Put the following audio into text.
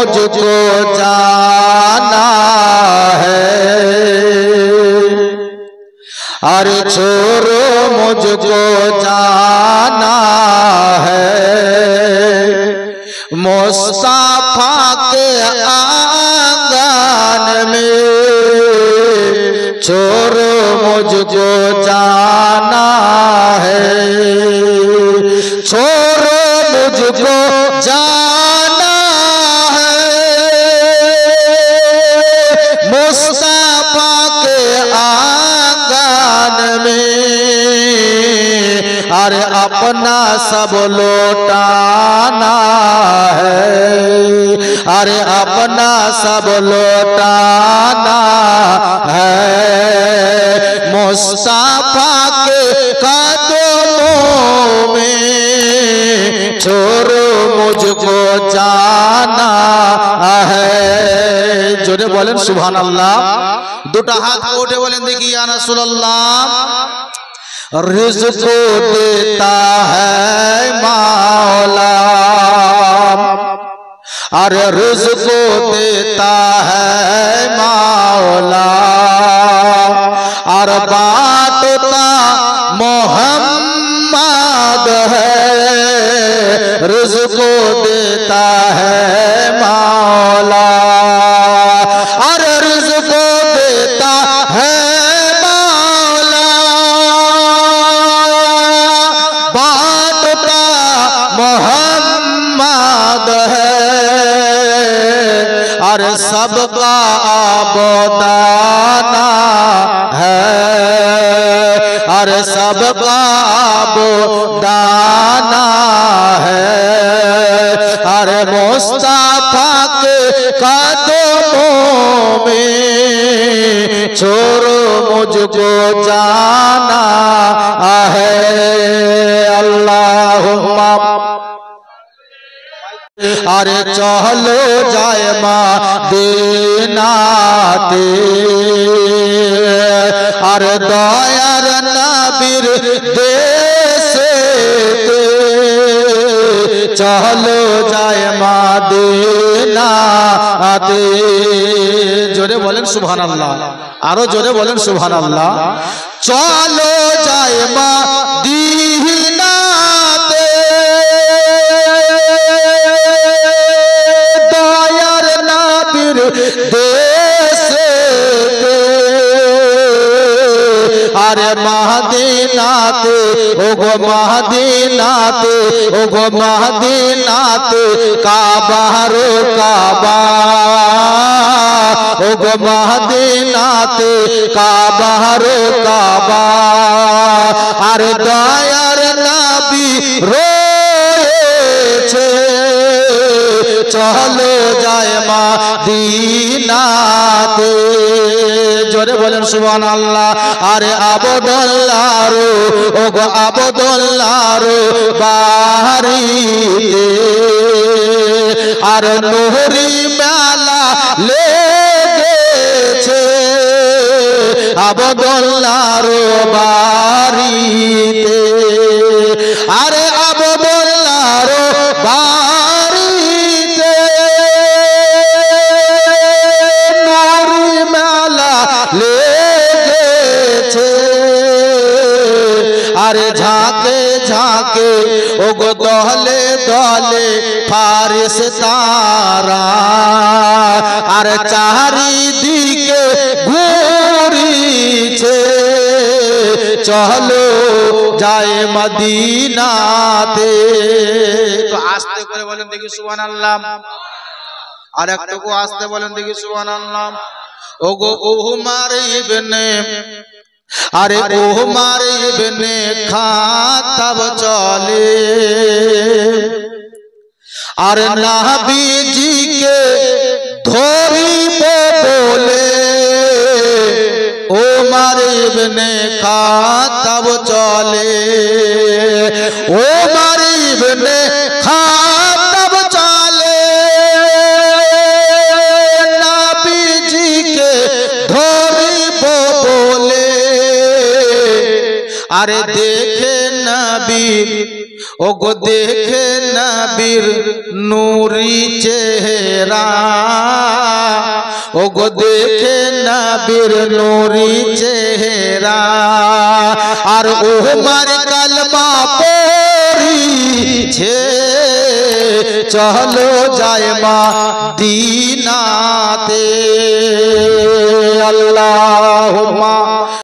मुझको जाना है, अरे छोड़ो मुझको जाना है, मुस्तफा के आंगन में छोड़ो मुझको जाना है, छोड़ो मुझको जाना है, मुस्तफा के आंगन में, अरे अपना सब लौटाना है, अरे अपना सब लौटाना है, मुस्तफा के कदमों में छोड़ो मुझको जाना है। जोरे बोलें सुभान अल्लाह। दुटा हाथ उठे बोलें देखिए या रसूलल्लाह। रिज़्क़ देता है मौला, अरे रिज़्क़ देता है मौला, और बांटता मोहम्मद है, रिज़्क़ देता है मौला, अरे रिज़्क़ देता है मौला, बांटता मोहम्मद है, अरे सबका आबोदाना है, अरे सबका आबोदाना है, अरे मुस्तफा के कदमों में छोड़ो मुझको जाना है। अल्लाहुम्मा अरे चलो जाए मदीना ते, अरे दयार नबीर देश ते, चलो जाए मदीना ते। जोरे बोलें सुभान अल्लाह, आरो जोरे बोलें सुभान अल्लाह। चलो जाए मदीना ते, दयार नबीर देश ते, अरे मदीनाते ओगो मदीनाते ओगो मदीनाते काबा रो काबा, ओगो मदीनाते काबा रो काबा, अरे दयार नबी रोएছে चलो जाए मदीनाते। जोरे बोलें सुभान अल्लाह। अरे आबदुल्लाह रो ओगो आबदुल्लाह रो बाहरीते, अरे नूरी मेला लेगेছে आबदुल्लाह रो बाहरीते, अरे आबदुल्लाह रो बाहरीते नूरी मेला लेगেছে, अरे झाके झाके ओगो दहले दहले फारिस्तारा, अरे चारिदिके घुरिছে चलो जाए मदीनाते। तो आस्ते करे बोलें देखी सुभान अल्लाह, और एक को आस्ते बोलें देखी सुभान अल्लाह। ओगो उमर इब्ने अरे उमर इब्ने खात्ताब चले, अरे नबी जी के धोरी पे बोले, उमर इब्ने खात्ताब चले, उमर इब्ने खात्ताब चले, नबी जी के धोरी पे बोले, अरे देखे नबी ओ गो देखे नबीर नूरी चेहरा, ओ गो देखे नबीर नूरी चेहरा। और उमर कलमा पढ़िছে चलो जाए मदीनाते। अल्लाहुम्मा